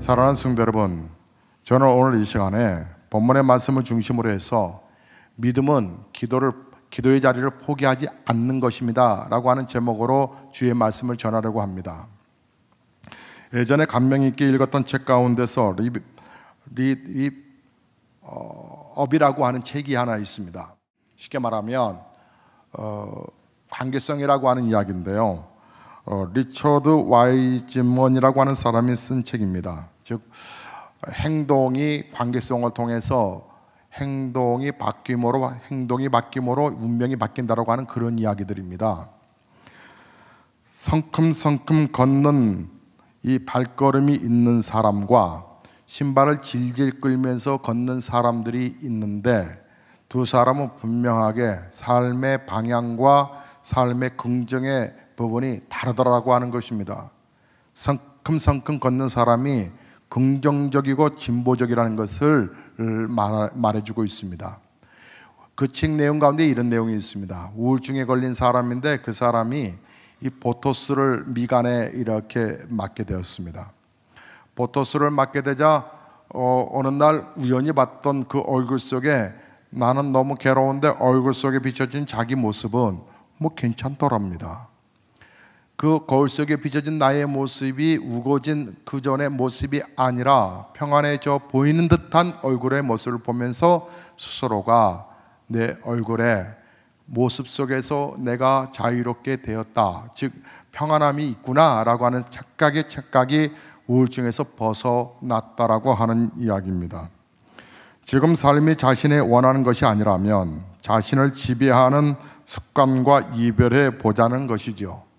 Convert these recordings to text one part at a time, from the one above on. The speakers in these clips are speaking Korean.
사랑하는 성도 여러분, 저는 오늘 이 시간에 본문의 말씀을 중심으로 해서 믿음은 기도의 자리를 포기하지 않는 것입니다 라고 하는 제목으로 주의 말씀을 전하려고 합니다. 예전에 감명 있게 읽었던 책 가운데서 업이라고 하는 책이 하나 있습니다. 쉽게 말하면 관계성이라고 하는 이야기인데요, 리처드 와이즈먼이라고 하는 사람이 쓴 책입니다. 즉 행동이 관계성을 통해서 행동이 바뀜으로 운명이 바뀐다라고 하는 그런 이야기들입니다. 성큼성큼 걷는 이 발걸음이 있는 사람과 신발을 질질 끌면서 걷는 사람들이 있는데, 두 사람은 분명하게 삶의 방향과 삶의 긍정의 부분이 다르더라고 하는 것입니다. 성큼성큼 걷는 사람이 긍정적이고 진보적이라는 것을 말해주고 있습니다. 그 책 내용 가운데 이런 내용이 있습니다. 우울증에 걸린 사람인데 그 사람이 이 보토스를 미간에 이렇게 맞게 되었습니다. 보토스를 맞게 되자 어느 날 우연히 봤던 그 얼굴 속에, 나는 너무 괴로운데 얼굴 속에 비춰진 자기 모습은 뭐 괜찮더랍니다. 그 거울 속에 비춰진 나의 모습이 우거진 그 전의 모습이 아니라 평안해져 보이는 듯한 얼굴의 모습을 보면서 스스로가 내 얼굴의 모습 속에서 내가 자유롭게 되었다, 즉 평안함이 있구나 라고 하는 착각이 우울증에서 벗어났다라고 하는 이야기입니다. 지금 삶이 자신이 원하는 것이 아니라면 자신을 지배하는 습관과 이별해 보자는 것이죠.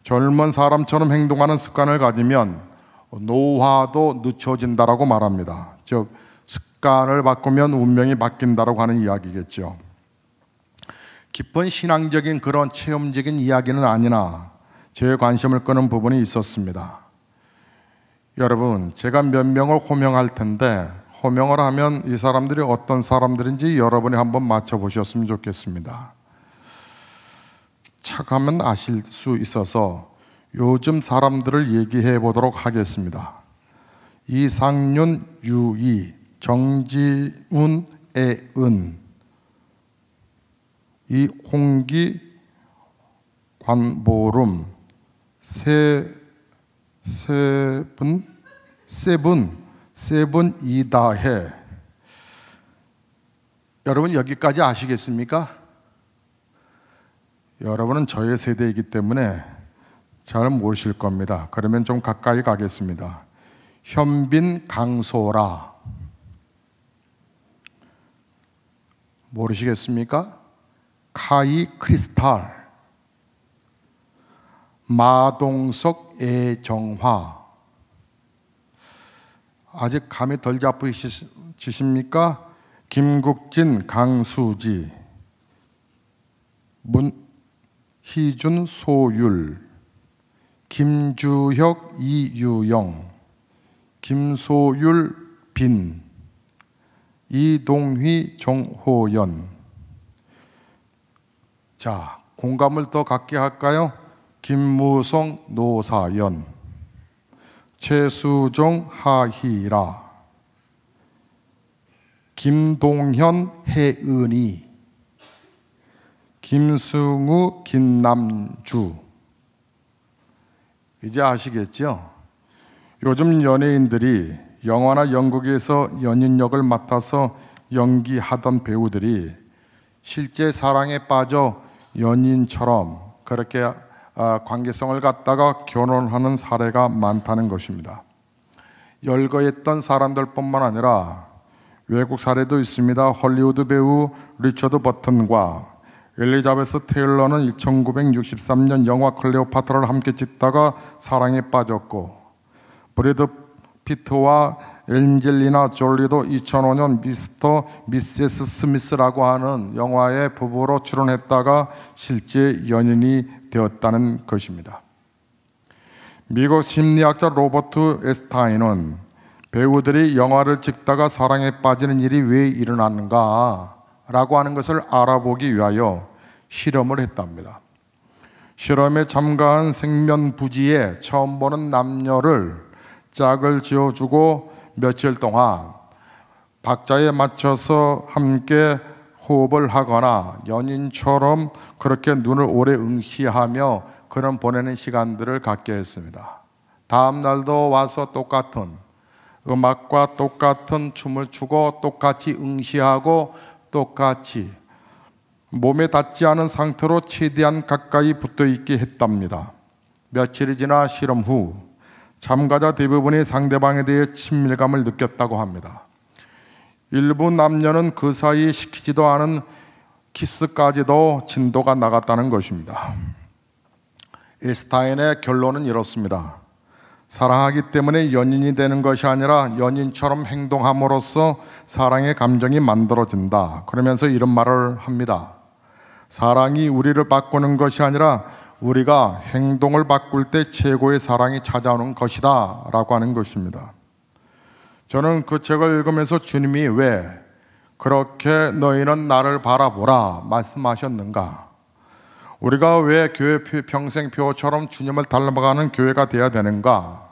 젊은 사람처럼 행동하는 습관을 가지면 노화도 늦춰진다라고 말합니다. 즉 습관을 바꾸면 운명이 바뀐다라고 하는 이야기겠죠. 깊은 신앙적인 그런 체험적인 이야기는 아니나 제 관심을 끄는 부분이 있었습니다. 여러분, 제가 몇 명을 호명할 텐데 호명을 하면 이 사람들이 어떤 사람들인지 여러분이 한번 맞춰보셨으면 좋겠습니다. 착하면 아실 수 있어서 요즘 사람들을 얘기해 보도록 하겠습니다. 이상윤, 유이, 정지훈, 애은, 이홍기, 관보름, 세븐 이다해. 여러분 여기까지 아시겠습니까? 여러분은 저의 세대이기 때문에 잘 모르실 겁니다. 그러면 좀 가까이 가겠습니다. 현빈, 강소라. 모르시겠습니까? 카이, 크리스탈. 마동석, 애정화. 아직 감이 덜 잡히십니까? 김국진, 강수지. 희준, 소율. 김주혁, 이유영. 김소율, 빈. 이동휘, 정호연. 자, 공감을 더 갖게 할까요? 김무성, 노사연. 최수종, 하희라. 김동현, 혜은이. 김승우, 김남주. 이제 아시겠죠? 요즘 연예인들이 영화나 연극에서 연인 역을 맡아서 연기하던 배우들이 실제 사랑에 빠져 연인처럼 그렇게 관계성을 갖다가 결혼하는 사례가 많다는 것입니다. 열거했던 사람들뿐만 아니라 외국 사례도 있습니다. 헐리우드 배우 리처드 버튼과 엘리자베스 테일러는 1963년 영화 클레오파트라를 함께 찍다가 사랑에 빠졌고, 브래드 피트와 엔젤리나 졸리도 2005년 미스터 미세스 스미스라고 하는 영화의 부부로 출연했다가 실제 연인이 되었다는 것입니다. 미국 심리학자 로버트 에스타인은 배우들이 영화를 찍다가 사랑에 빠지는 일이 왜 일어나는가 라고 하는 것을 알아보기 위하여 실험을 했답니다. 실험에 참가한 생면부지에 처음 보는 남녀를 짝을 지어주고 며칠 동안 박자에 맞춰서 함께 호흡을 하거나 연인처럼 그렇게 눈을 오래 응시하며 그런 보내는 시간들을 갖게 했습니다. 다음 날도 와서 똑같은 음악과 똑같은 춤을 추고 똑같이 응시하고 똑같이 몸에 닿지 않은 상태로 최대한 가까이 붙어 있게 했답니다. 며칠이 지나 실험 후 참가자 대부분이 상대방에 대해 친밀감을 느꼈다고 합니다. 일부 남녀는 그 사이에 시키지도 않은 키스까지도 진도가 나갔다는 것입니다. 에인슈타인의 결론은 이렇습니다. 사랑하기 때문에 연인이 되는 것이 아니라 연인처럼 행동함으로써 사랑의 감정이 만들어진다. 그러면서 이런 말을 합니다. 사랑이 우리를 바꾸는 것이 아니라 우리가 행동을 바꿀 때 최고의 사랑이 찾아오는 것이다 라고 하는 것입니다. 저는 그 책을 읽으면서 주님이 왜 그렇게 너희는 나를 바라보라 말씀하셨는가? 우리가 왜 교회 평생표처럼 주님을 닮아가는 교회가 되어야 되는가?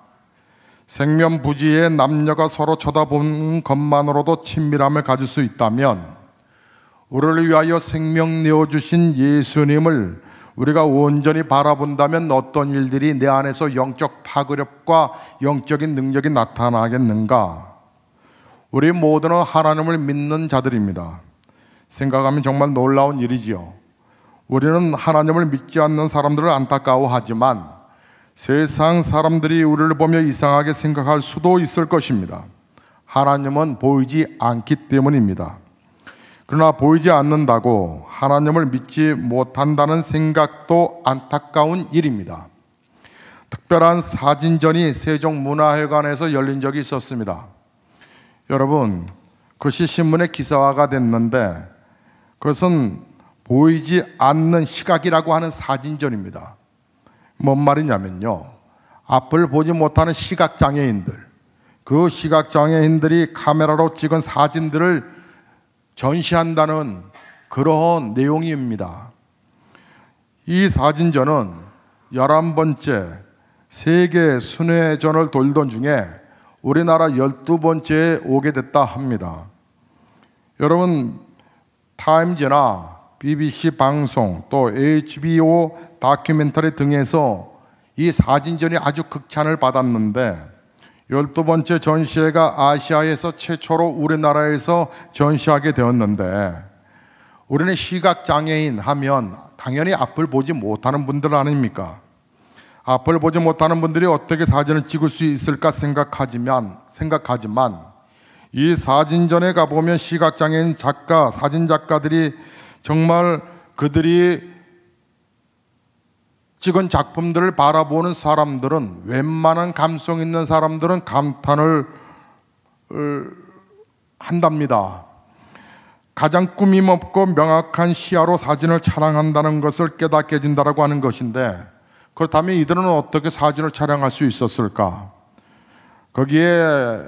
생면부지의 남녀가 서로 쳐다보는 것만으로도 친밀함을 가질 수 있다면 우리를 위하여 생명 내어주신 예수님을 우리가 온전히 바라본다면 어떤 일들이 내 안에서 영적 파급력과 영적인 능력이 나타나겠는가? 우리 모두는 하나님을 믿는 자들입니다. 생각하면 정말 놀라운 일이지요. 우리는 하나님을 믿지 않는 사람들을 안타까워하지만 세상 사람들이 우리를 보며 이상하게 생각할 수도 있을 것입니다. 하나님은 보이지 않기 때문입니다. 그러나 보이지 않는다고 하나님을 믿지 못한다는 생각도 안타까운 일입니다. 특별한 사진전이 세종문화회관에서 열린 적이 있었습니다. 여러분, 그것이 신문에 기사화가 됐는데 그것은 보이지 않는 시각이라고 하는 사진전입니다. 뭔 말이냐면요, 앞을 보지 못하는 시각장애인들, 그 시각장애인들이 카메라로 찍은 사진들을 전시한다는 그런 내용입니다. 이 사진전은 11번째 세계 순회전을 돌던 중에 우리나라 12번째에 오게 됐다 합니다. 여러분, 타임즈나 BBC 방송 또 HBO 다큐멘터리 등에서 이 사진전이 아주 극찬을 받았는데 12번째 전시회가 아시아에서 최초로 우리나라에서 전시하게 되었는데 우리는 시각장애인 하면 당연히 앞을 보지 못하는 분들 아닙니까? 앞을 보지 못하는 분들이 어떻게 사진을 찍을 수 있을까 생각하지만 이 사진전에 가보면 시각장애인 작가, 사진작가들이 정말 그들이 찍은 작품들을 바라보는 사람들은, 웬만한 감성 있는 사람들은 감탄을 한답니다. 가장 꾸밈없고 명확한 시야로 사진을 촬영한다는 것을 깨닫게 해준다고 하는 것인데, 그렇다면 이들은 어떻게 사진을 촬영할 수 있었을까? 거기에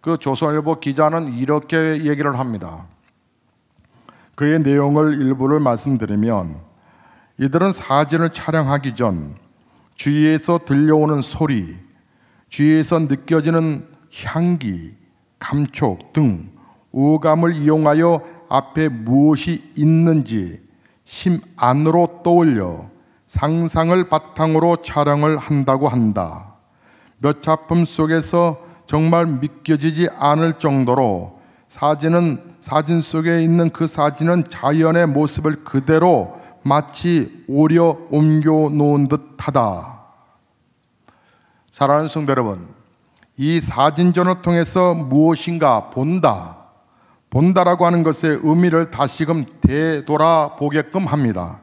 그 조선일보 기자는 이렇게 얘기를 합니다. 그의 내용을 일부를 말씀드리면, 이들은 사진을 촬영하기 전 주위에서 들려오는 소리, 주위에서 느껴지는 향기, 감촉 등 오감을 이용하여 앞에 무엇이 있는지 심 안으로 떠올려 상상을 바탕으로 촬영을 한다고 한다. 몇 작품 속에서 정말 믿겨지지 않을 정도로 사진 속에 있는 그 사진은 자연의 모습을 그대로 마치 오려 옮겨 놓은 듯하다. 사랑하는 성도 여러분, 이 사진전을 통해서 무엇인가 본다라고 하는 것의 의미를 다시금 되돌아보게끔 합니다.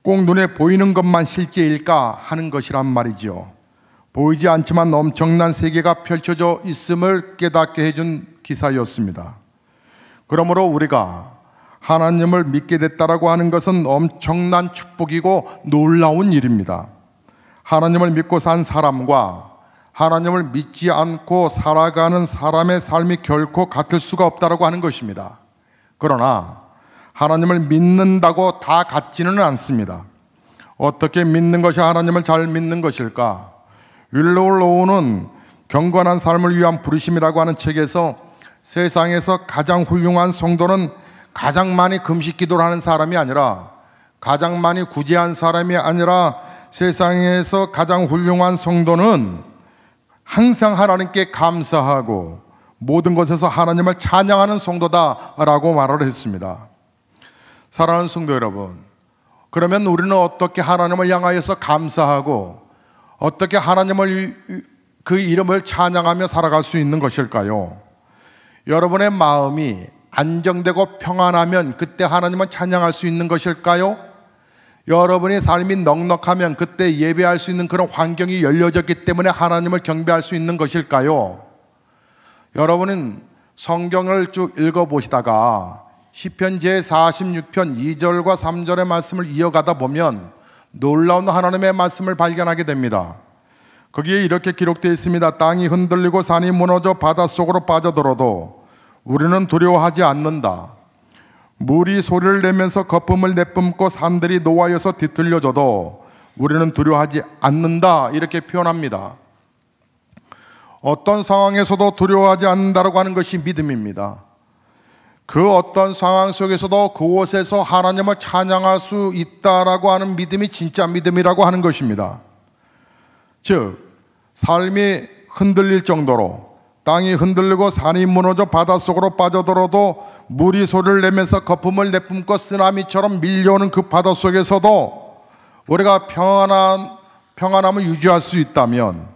꼭 눈에 보이는 것만 실제일까 하는 것이란 말이죠. 보이지 않지만 엄청난 세계가 펼쳐져 있음을 깨닫게 해준 기사였습니다. 그러므로 우리가 하나님을 믿게 됐다라고 하는 것은 엄청난 축복이고 놀라운 일입니다. 하나님을 믿고 산 사람과 하나님을 믿지 않고 살아가는 사람의 삶이 결코 같을 수가 없다라고 하는 것입니다. 그러나 하나님을 믿는다고 다 같지는 않습니다. 어떻게 믿는 것이 하나님을 잘 믿는 것일까? 윌로우 로우는 경건한 삶을 위한 부르심이라고 하는 책에서 세상에서 가장 훌륭한 성도는 가장 많이 금식 기도를 하는 사람이 아니라, 가장 많이 구제한 사람이 아니라, 세상에서 가장 훌륭한 성도는 항상 하나님께 감사하고 모든 것에서 하나님을 찬양하는 성도다라고 말을 했습니다. 사랑하는 성도 여러분, 그러면 우리는 어떻게 하나님을 향하여서 감사하고 어떻게 하나님을 그 이름을 찬양하며 살아갈 수 있는 것일까요? 여러분의 마음이 안정되고 평안하면 그때 하나님을 찬양할 수 있는 것일까요? 여러분의 삶이 넉넉하면 그때 예배할 수 있는 그런 환경이 열려졌기 때문에 하나님을 경배할 수 있는 것일까요? 여러분은 성경을 쭉 읽어보시다가 시편 제46편 2절과 3절의 말씀을 이어가다 보면 놀라운 하나님의 말씀을 발견하게 됩니다. 거기에 이렇게 기록되어 있습니다. 땅이 흔들리고 산이 무너져 바닷속으로 빠져들어도 우리는 두려워하지 않는다. 물이 소리를 내면서 거품을 내뿜고 산들이 노하여서 뒤틀려져도 우리는 두려워하지 않는다, 이렇게 표현합니다. 어떤 상황에서도 두려워하지 않는다라고 하는 것이 믿음입니다. 그 어떤 상황 속에서도 그곳에서 하나님을 찬양할 수 있다라고 하는 믿음이 진짜 믿음이라고 하는 것입니다. 즉, 삶이 흔들릴 정도로, 땅이 흔들리고 산이 무너져 바닷속으로 빠져들어도 물이 소리를 내면서 거품을 내뿜고 쓰나미처럼 밀려오는 그 바닷속에서도 우리가 평안함을 유지할 수 있다면,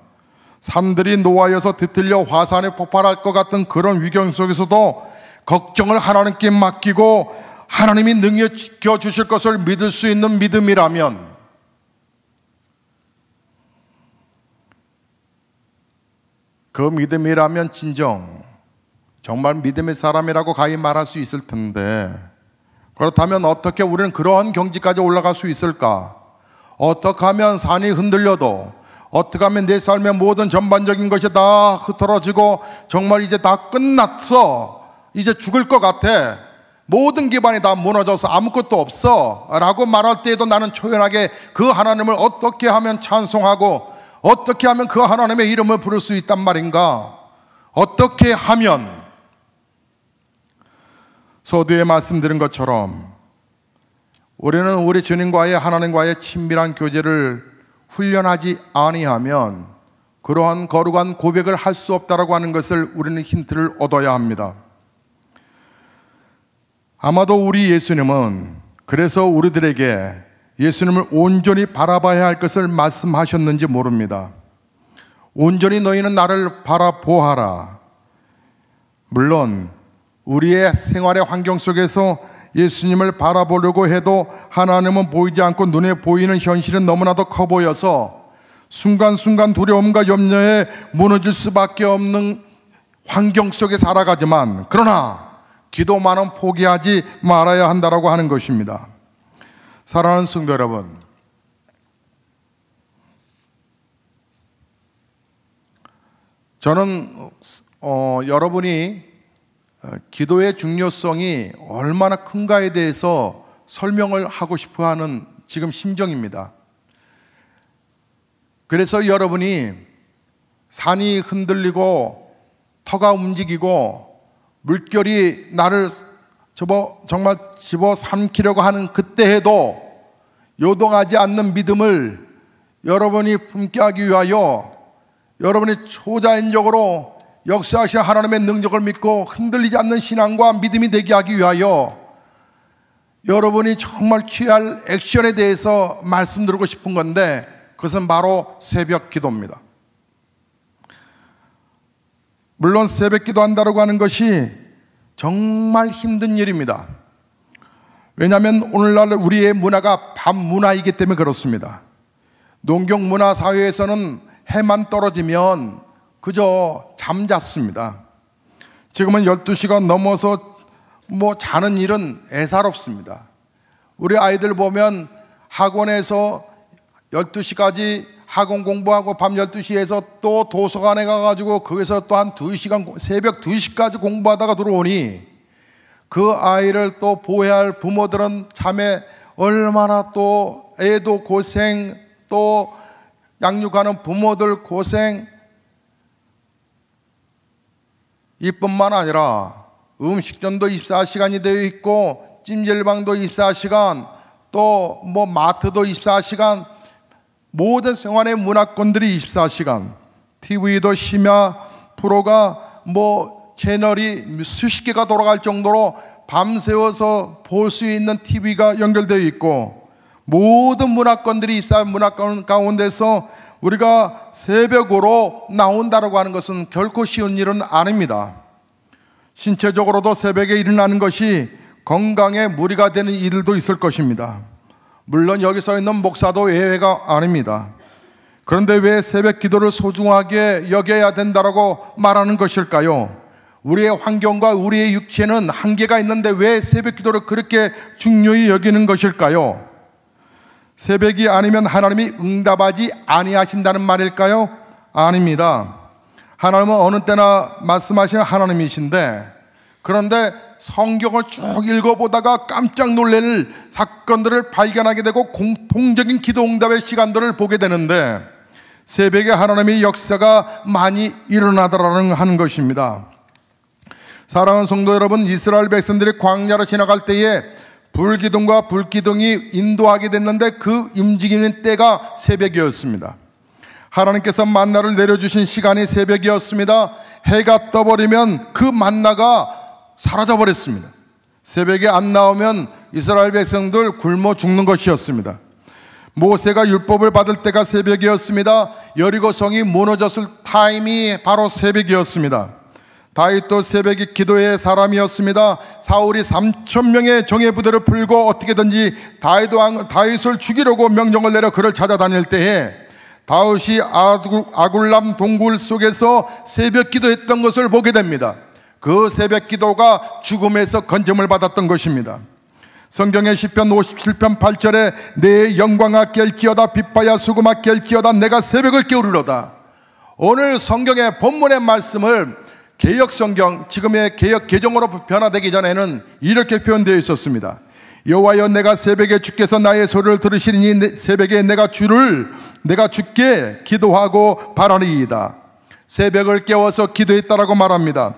산들이 노하여서 뒤틀려 화산이 폭발할 것 같은 그런 위경 속에서도 걱정을 하나님께 맡기고 하나님이 능히 지켜주실 것을 믿을 수 있는 믿음이라면, 그 믿음이라면 진정 정말 믿음의 사람이라고 가히 말할 수 있을 텐데, 그렇다면 어떻게 우리는 그러한 경지까지 올라갈 수 있을까? 어떻게 하면 산이 흔들려도, 어떻게 하면 내 삶의 모든 전반적인 것이 다 흐트러지고 정말 이제 다 끝났어, 이제 죽을 것 같아, 모든 기반이 다 무너져서 아무것도 없어 라고 말할 때에도 나는 초연하게 그 하나님을 어떻게 하면 찬송하고 어떻게 하면 그 하나님의 이름을 부를 수 있단 말인가? 어떻게 하면? 서두에 말씀드린 것처럼 우리는 우리 주님과의, 하나님과의 친밀한 교제를 훈련하지 아니하면 그러한 거룩한 고백을 할 수 없다라고 하는 것을 우리는 힌트를 얻어야 합니다. 아마도 우리 예수님은 그래서 우리들에게 예수님을 온전히 바라봐야 할 것을 말씀하셨는지 모릅니다. 온전히 너희는 나를 바라보아라. 물론 우리의 생활의 환경 속에서 예수님을 바라보려고 해도 하나님은 보이지 않고 눈에 보이는 현실은 너무나도 커 보여서 순간순간 두려움과 염려에 무너질 수밖에 없는 환경 속에 살아가지만, 그러나 기도만은 포기하지 말아야 한다라고 하는 것입니다. 사랑하는 성도 여러분, 저는 여러분이 기도의 중요성이 얼마나 큰가에 대해서 설명을 하고 싶어하는 지금 심정입니다. 그래서 여러분이 산이 흔들리고 터가 움직이고 물결이 나를 정말 집어삼키려고 하는 그때 해도 요동하지 않는 믿음을 여러분이 품게 하기 위하여, 여러분이 초자연적으로 역사하시는 하나님의 능력을 믿고 흔들리지 않는 신앙과 믿음이 되게 하기 위하여 여러분이 정말 취할 액션에 대해서 말씀드리고 싶은 건데, 그것은 바로 새벽 기도입니다. 물론 새벽 기도한다고 하는 것이 정말 힘든 일입니다. 왜냐하면 오늘날 우리의 문화가 밤 문화이기 때문에 그렇습니다. 농경 문화 사회에서는 해만 떨어지면 그저 잠잤습니다. 지금은 12시가 넘어서 자는 일은 애사롭습니다. 우리 아이들 보면 학원에서 12시까지 학원 공부하고 밤 12시에서 또 도서관에 가가지고 거기서 또 한 2시간, 새벽 2시까지 공부하다가 들어오니 그 아이를 또 보호해야 할 부모들은 참에 얼마나 또 애도 고생, 또 양육하는 부모들 고생, 이뿐만 아니라 음식점도 24시간이 되어 있고 찜질방도 24시간, 또 마트도 24시간, 모든 생활의 문화권들이 24시간, TV도 심야 프로가 채널이 수십 개가 돌아갈 정도로 밤새워서 볼 수 있는 TV가 연결되어 있고, 모든 문화권들이 24 문화권 가운데서 우리가 새벽으로 나온다고 하는 것은 결코 쉬운 일은 아닙니다. 신체적으로도 새벽에 일어나는 것이 건강에 무리가 되는 일도 있을 것입니다. 물론 여기 서 있는 목사도 예외가 아닙니다. 그런데 왜 새벽 기도를 소중하게 여겨야 된다고 말하는 것일까요? 우리의 환경과 우리의 육체는 한계가 있는데 왜 새벽 기도를 그렇게 중요히 여기는 것일까요? 새벽이 아니면 하나님이 응답하지 아니하신다는 말일까요? 아닙니다. 하나님은 어느 때나 말씀하시는 하나님이신데, 그런데 성경을 쭉 읽어보다가 깜짝 놀랄 사건들을 발견하게 되고 공통적인 기도 응답의 시간들을 보게 되는데, 새벽에 하나님의 역사가 많이 일어나더라는 하는 것입니다. 사랑하는 성도 여러분, 이스라엘 백성들이 광야로 지나갈 때에 불기둥과 불기둥이 인도하게 됐는데 그 움직이는 때가 새벽이었습니다. 하나님께서 만나를 내려주신 시간이 새벽이었습니다. 해가 떠버리면 그 만나가 사라져버렸습니다. 새벽에 안 나오면 이스라엘 백성들 굶어 죽는 것이었습니다. 모세가 율법을 받을 때가 새벽이었습니다. 여리고성이 무너졌을 타임이 바로 새벽이었습니다. 다윗도 새벽이 기도의 사람이었습니다. 사울이 3,000명의 정예 부대를 풀고 어떻게든지 다윗을 죽이려고 명령을 내려 그를 찾아다닐 때에 다윗이 아굴람 동굴 속에서 새벽 기도했던 것을 보게 됩니다. 그 새벽 기도가 죽음에서 건짐을 받았던 것입니다. 성경의 시편 57편 8절에 내 영광아 깰지어다 빛바야 수금아 깰지어다 내가 새벽을 깨우리로다. 오늘 성경의 본문의 말씀을 개역 성경, 지금의 개역 개정으로 변화되기 전에는 이렇게 표현되어 있었습니다. 여호와여 내가 새벽에 주께서 나의 소리를 들으시리니 새벽에 내가 주께 기도하고 바라리이다. 새벽을 깨워서 기도했다라고 말합니다.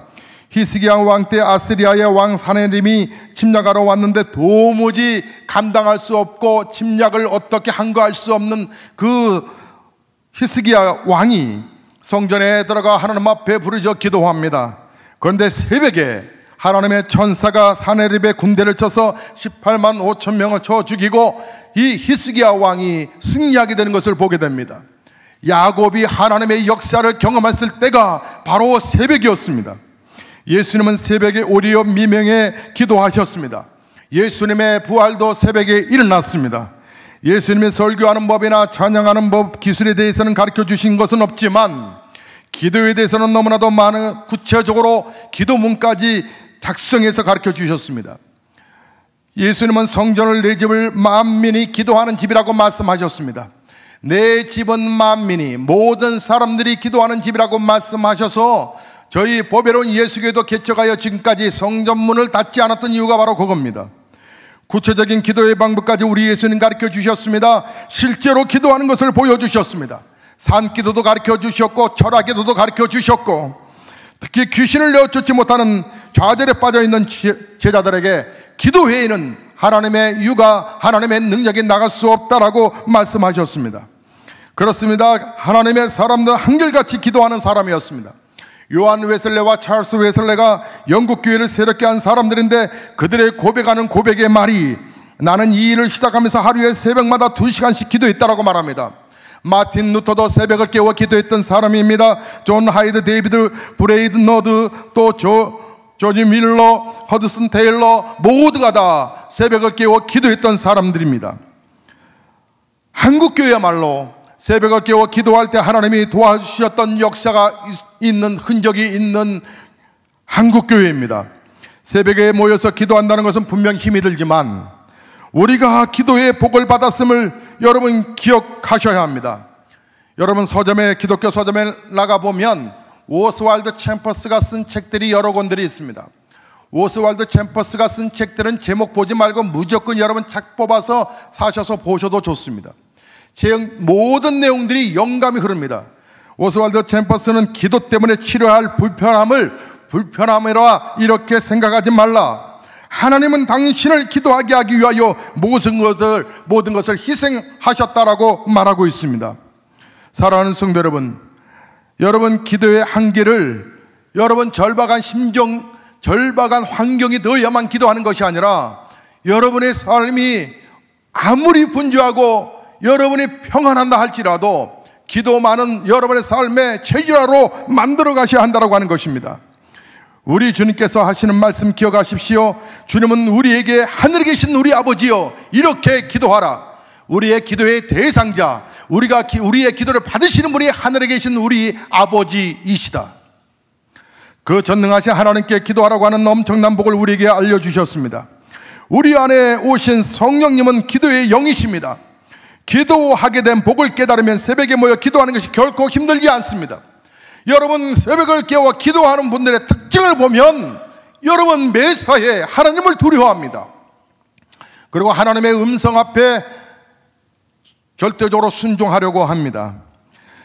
히스기야 왕 때 아스리아의 왕 사네림이 침략하러 왔는데 도무지 감당할 수 없고 침략을 어떻게 항거할 수 없는 그 히스기야 왕이 성전에 들어가 하나님 앞에 부르짖어 기도합니다. 그런데 새벽에 하나님의 천사가 사네립의 군대를 쳐서 18만 5천 명을 쳐 죽이고 이 히스기야 왕이 승리하게 되는 것을 보게 됩니다. 야곱이 하나님의 역사를 경험했을 때가 바로 새벽이었습니다. 예수님은 새벽에 오리오 미명에 기도하셨습니다. 예수님의 부활도 새벽에 일어났습니다. 예수님의 설교하는 법이나 찬양하는 법, 기술에 대해서는 가르쳐 주신 것은 없지만 기도에 대해서는 너무나도 많은 구체적으로 기도문까지 작성해서 가르쳐 주셨습니다. 예수님은 성전을 내 집을 만민이 기도하는 집이라고 말씀하셨습니다. 내 집은 만민이 모든 사람들이 기도하는 집이라고 말씀하셔서 저희 보배로운 예수교회도 개척하여 지금까지 성전문을 닫지 않았던 이유가 바로 그겁니다. 구체적인 기도의 방법까지 우리 예수님 가르쳐 주셨습니다. 실제로 기도하는 것을 보여주셨습니다. 산기도도 가르쳐 주셨고 철학기도도 가르쳐 주셨고, 특히 귀신을 내어쫓지 못하는 좌절에 빠져있는 제자들에게 기도 외에는 하나님의 유가, 하나님의 능력이 나갈 수 없다라고 말씀하셨습니다. 그렇습니다. 하나님의 사람들은 한결같이 기도하는 사람이었습니다. 요한 웨슬레와 찰스 웨슬레가 영국 교회를 새롭게 한 사람들인데 그들의 고백하는 고백의 말이 나는 이 일을 시작하면서 하루에 새벽마다 2시간씩 기도했다라고 말합니다. 마틴 루터도 새벽을 깨워 기도했던 사람입니다. 존 하이드, 데이비드 브레이드 너드, 또 조지 밀러, 허드슨 테일러 모두가 다 새벽을 깨워 기도했던 사람들입니다. 한국교회야말로 새벽을 깨워 기도할 때 하나님이 도와주셨던 역사가 있는 흔적이 있는 한국교회입니다. 새벽에 모여서 기도한다는 것은 분명 힘이 들지만 우리가 기도의 복을 받았음을 여러분 기억하셔야 합니다. 여러분 서점에, 기독교 서점에 나가보면 오스왈드 챔퍼스가 쓴 책들이 여러 권들이 있습니다. 오스왈드 챔퍼스가 쓴 책들은 제목 보지 말고 무조건 여러분 책 뽑아서 사셔서 보셔도 좋습니다. 모든 내용들이 영감이 흐릅니다. 오스왈드 챔퍼스는 기도 때문에 치료할 불편함을 불편함이라 이렇게 생각하지 말라. 하나님은 당신을 기도하게 하기 위하여 모든 것을 희생하셨다라고 말하고 있습니다. 사랑하는 성도 여러분, 여러분 기도의 한계를 여러분 절박한 심정, 절박한 환경이 되어야만 기도하는 것이 아니라 여러분의 삶이 아무리 분주하고 여러분이 평안한다 할지라도 기도 많은 여러분의 삶의 체질화로 만들어 가셔야 한다고 하는 것입니다. 우리 주님께서 하시는 말씀 기억하십시오. 주님은 우리에게 하늘에 계신 우리 아버지여 이렇게 기도하라. 우리의 기도의 대상자, 우리의 기도를 받으시는 분이 하늘에 계신 우리 아버지이시다. 그 전능하신 하나님께 기도하라고 하는 엄청난 복을 우리에게 알려주셨습니다. 우리 안에 오신 성령님은 기도의 영이십니다. 기도하게 된 복을 깨달으면 새벽에 모여 기도하는 것이 결코 힘들지 않습니다. 여러분 새벽을 깨워 기도하는 분들의 특징을 보면 여러분 매사에 하나님을 두려워합니다. 그리고 하나님의 음성 앞에 절대적으로 순종하려고 합니다.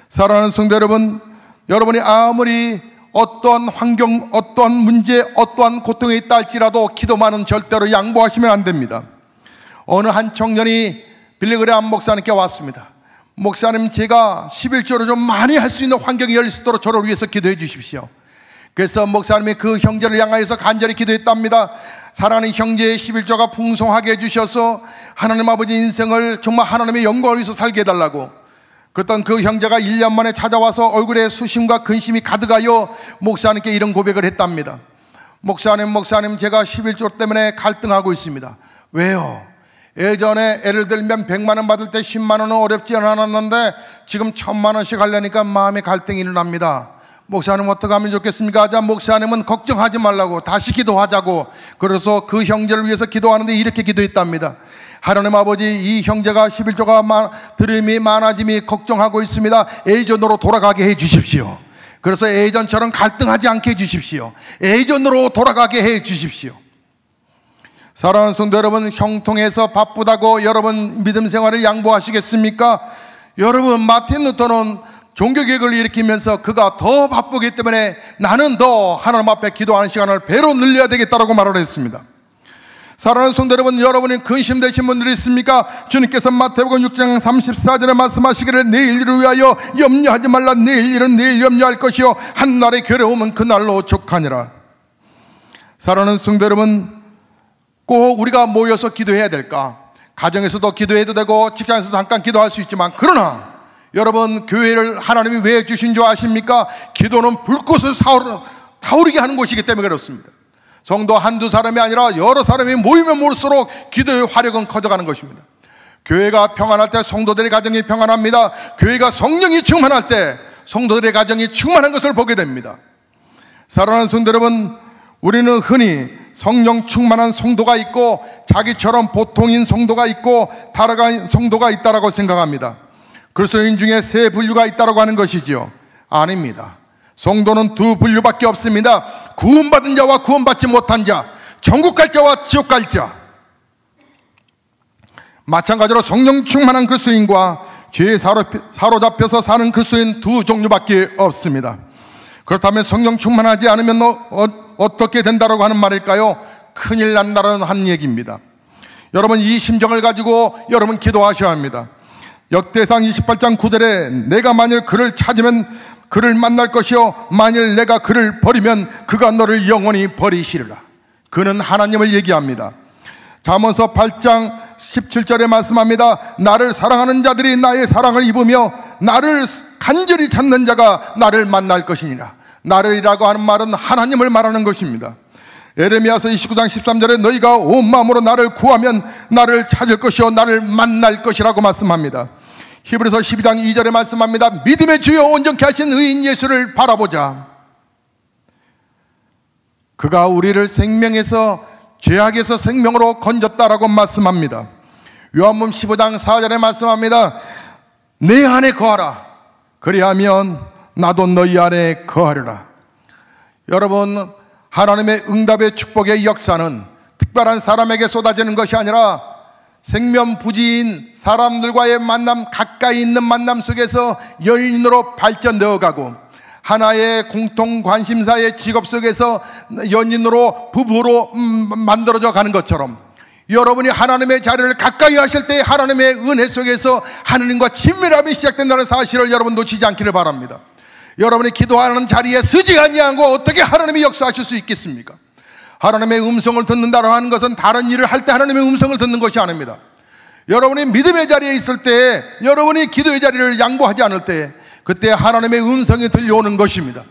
사랑하는 성도 여러분, 여러분이 아무리 어떠한 환경, 어떠한 문제, 어떠한 고통에 있다 할지라도 기도만은 절대로 양보하시면 안 됩니다. 어느 한 청년이 빌리그레암 목사님께 왔습니다. 목사님, 제가 11조를 좀 많이 할 수 있는 환경이 열릴 수 있도록 저를 위해서 기도해 주십시오. 그래서 목사님이 그 형제를 향하여서 간절히 기도했답니다. 사랑하는 형제의 11조가 풍성하게 해주셔서 하나님 아버지 인생을 정말 하나님의 영광을 위해서 살게 해달라고. 그랬던 그 형제가 1년 만에 찾아와서 얼굴에 수심과 근심이 가득하여 목사님께 이런 고백을 했답니다. 목사님 제가 11조 때문에 갈등하고 있습니다. 왜요? 예전에 예를 들면 100만 원 받을 때 10만 원은 어렵지 않았는데 지금 1000만 원씩 하려니까 마음의 갈등이 일어납니다. 목사님 어떻게 하면 좋겠습니까? 자, 목사님은 걱정하지 말라고 다시 기도하자고. 그래서 그 형제를 위해서 기도하는데 이렇게 기도했답니다. 하나님 아버지, 이 형제가 11조가 들음이 많아짐이 걱정하고 있습니다. 예전으로 돌아가게 해 주십시오. 그래서 예전처럼 갈등하지 않게 해 주십시오. 예전으로 돌아가게 해 주십시오. 사랑하는 성도 여러분, 형통해서 바쁘다고 여러분 믿음 생활을 양보하시겠습니까? 여러분 마틴 루터는 종교개혁을 일으키면서 그가 더 바쁘기 때문에 나는 더 하나님 앞에 기도하는 시간을 배로 늘려야 되겠다라고 말을 했습니다. 사랑하는 성도 여러분, 여러분이 근심되신 분들이 있습니까? 주님께서 마태복음 6장 34절에 말씀하시기를 내일 일을 위하여 염려하지 말라. 내일 일은 내일 염려할 것이요 한날의 괴로움은 그날로 족하니라. 사랑하는 성도 여러분, 꼭 우리가 모여서 기도해야 될까? 가정에서도 기도해도 되고 직장에서도 잠깐 기도할 수 있지만, 그러나 여러분 교회를 하나님이 왜 주신 줄 아십니까? 기도는 불꽃을 타오르게 하는 곳이기 때문에 그렇습니다. 성도 한두 사람이 아니라 여러 사람이 모이면 모일수록 기도의 화력은 커져가는 것입니다. 교회가 평안할 때 성도들의 가정이 평안합니다. 교회가 성령이 충만할 때 성도들의 가정이 충만한 것을 보게 됩니다. 사랑하는 성도 여러분, 우리는 흔히 성령 충만한 성도가 있고 자기처럼 보통인 성도가 있고 타락한 성도가 있다라고 생각합니다. 그리스도인 중에 세 분류가 있다라고 하는 것이지요. 아닙니다. 성도는 두 분류밖에 없습니다. 구원받은 자와 구원받지 못한 자, 천국 갈 자와 지옥 갈 자. 마찬가지로 성령 충만한 그리스도인과 죄에 사로잡혀서 사는 그리스도인 두 종류밖에 없습니다. 그렇다면 성령 충만하지 않으면 어떻게 된다라고 하는 말일까요? 큰일 난다라는 한 얘기입니다. 여러분 이 심정을 가지고 여러분 기도하셔야 합니다. 역대상 28장 9절에 내가 만일 그를 찾으면 그를 만날 것이요 만일 내가 그를 버리면 그가 너를 영원히 버리시리라. 그는 하나님을 얘기합니다. 잠언서 8장 17절에 말씀합니다. 나를 사랑하는 자들이 나의 사랑을 입으며 나를 간절히 찾는 자가 나를 만날 것이니라. 나를이라고 하는 말은 하나님을 말하는 것입니다. 에레미야서 29장 13절에 너희가 온 마음으로 나를 구하면 나를 찾을 것이요 나를 만날 것이라고 말씀합니다. 히브리서 12장 2절에 말씀합니다. 믿음의 주여 온전케 하신 의인 예수를 바라보자. 그가 우리를 생명에서 죄악에서 생명으로 건졌다라고 말씀합니다. 요한복음 15장 4절에 말씀합니다. 내 안에 거하라. 그리하면 나도 너희 안에 거하리라. 여러분 하나님의 응답의 축복의 역사는 특별한 사람에게 쏟아지는 것이 아니라 생면부지인 사람들과의 만남, 가까이 있는 만남 속에서 연인으로 발전되어 가고 하나의 공통 관심사의 직업 속에서 연인으로 부부로 만들어져 가는 것처럼, 여러분이 하나님의 자리를 가까이 하실 때 하나님의 은혜 속에서 하나님과 친밀함이 시작된다는 사실을 여러분 놓치지 않기를 바랍니다. 여러분이 기도하는 자리에 서지 아니하고 어떻게 하나님이 역사하실 수 있겠습니까? 하나님의 음성을 듣는다고 하는 것은 다른 일을 할 때 하나님의 음성을 듣는 것이 아닙니다. 여러분이 믿음의 자리에 있을 때, 여러분이 기도의 자리를 양보하지 않을 때, 그때 하나님의 음성이 들려오는 것입니다.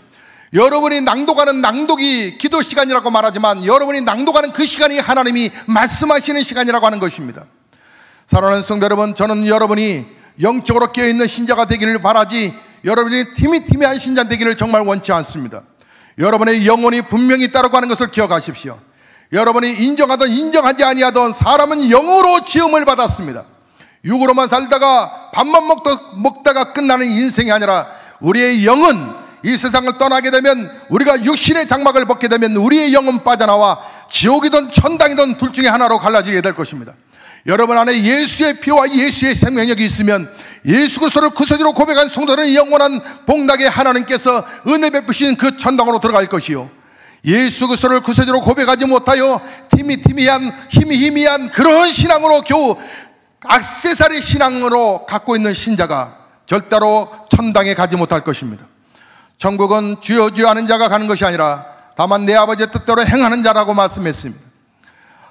여러분이 낭독하는 낭독이 기도 시간이라고 말하지만, 여러분이 낭독하는 그 시간이 하나님이 말씀하시는 시간이라고 하는 것입니다. 사랑하는 성도 여러분, 저는 여러분이 영적으로 깨어있는 신자가 되기를 바라지, 여러분이 티미티미한 신자 되기를 정말 원치 않습니다. 여러분의 영혼이 분명히 있다고 하는 것을 기억하십시오. 여러분이 인정하든 인정하지 아니하든 사람은 영으로 지음을 받았습니다. 육으로만 살다가 밥만 먹다가 끝나는 인생이 아니라, 우리의 영은 이 세상을 떠나게 되면, 우리가 육신의 장막을 벗게 되면 우리의 영은 빠져나와 지옥이든 천당이든 둘 중에 하나로 갈라지게 될 것입니다. 여러분 안에 예수의 피와 예수의 생명력이 있으면, 예수 그리스도를 구세주로 고백한 성도들은 영원한 복락에 하나님께서 은혜 베푸신 그 천당으로 들어갈 것이요, 예수 그리스도를 구세주로 고백하지 못하여 희미한 그런 신앙으로 겨우 액세서리 신앙으로 갖고 있는 신자가 절대로 천당에 가지 못할 것입니다. 천국은 주여 주여 하는 자가 가는 것이 아니라 다만 내 아버지의 뜻대로 행하는 자라고 말씀했습니다.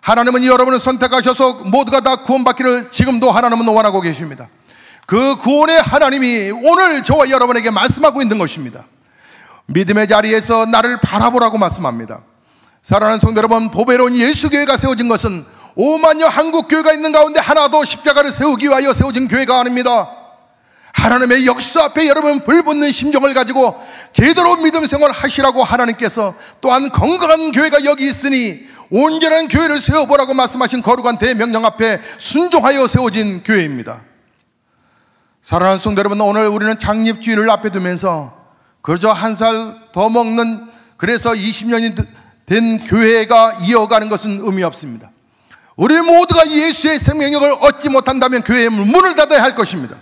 하나님은 여러분을 선택하셔서 모두가 다 구원받기를 지금도 하나님은 원하고 계십니다. 그 구원의 하나님이 오늘 저와 여러분에게 말씀하고 있는 것입니다. 믿음의 자리에서 나를 바라보라고 말씀합니다. 사랑하는 성도 여러분, 보배로운 예수교회가 세워진 것은 5만여 한국교회가 있는 가운데 하나도 십자가를 세우기 위하여 세워진 교회가 아닙니다. 하나님의 역사 앞에 여러분 불붙는 심정을 가지고 제대로 믿음 생활을 하시라고 하나님께서 또한 건강한 교회가 여기 있으니 온전한 교회를 세워보라고 말씀하신 거룩한 대명령 앞에 순종하여 세워진 교회입니다. 사랑하는 성도 여러분, 오늘 우리는 창립주의를 앞에 두면서 그저 한 살 더 먹는, 그래서 20년이 된 교회가 이어가는 것은 의미 없습니다. 우리 모두가 예수의 생명력을 얻지 못한다면 교회의 문을 닫아야 할 것입니다.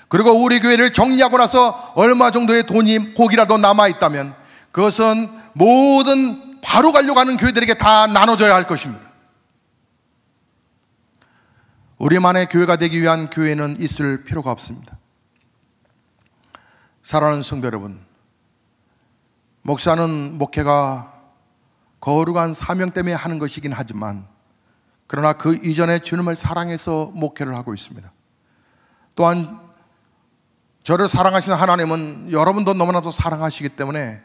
그리고 우리 교회를 정리하고 나서 얼마 정도의 돈이 혹이라도 남아있다면 그것은 모든 바로 가려고 하는 교회들에게 다 나눠줘야 할 것입니다. 우리만의 교회가 되기 위한 교회는 있을 필요가 없습니다. 사랑하는 성도 여러분, 목사는 목회가 거룩한 사명 때문에 하는 것이긴 하지만, 그러나 그 이전에 주님을 사랑해서 목회를 하고 있습니다. 또한 저를 사랑하시는 하나님은 여러분도 너무나도 사랑하시기 때문에,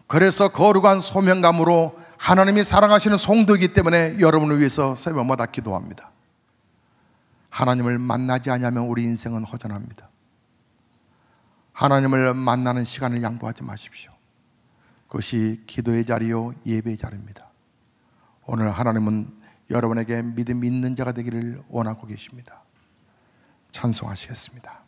그래서 거룩한 소명감으로 하나님이 사랑하시는 성도이기 때문에 여러분을 위해서 새벽마다 기도합니다. 하나님을 만나지 않으면 우리 인생은 허전합니다. 하나님을 만나는 시간을 양보하지 마십시오. 그것이 기도의 자리요 예배의 자리입니다. 오늘 하나님은 여러분에게 믿음 있는 자가 되기를 원하고 계십니다. 찬송하시겠습니다.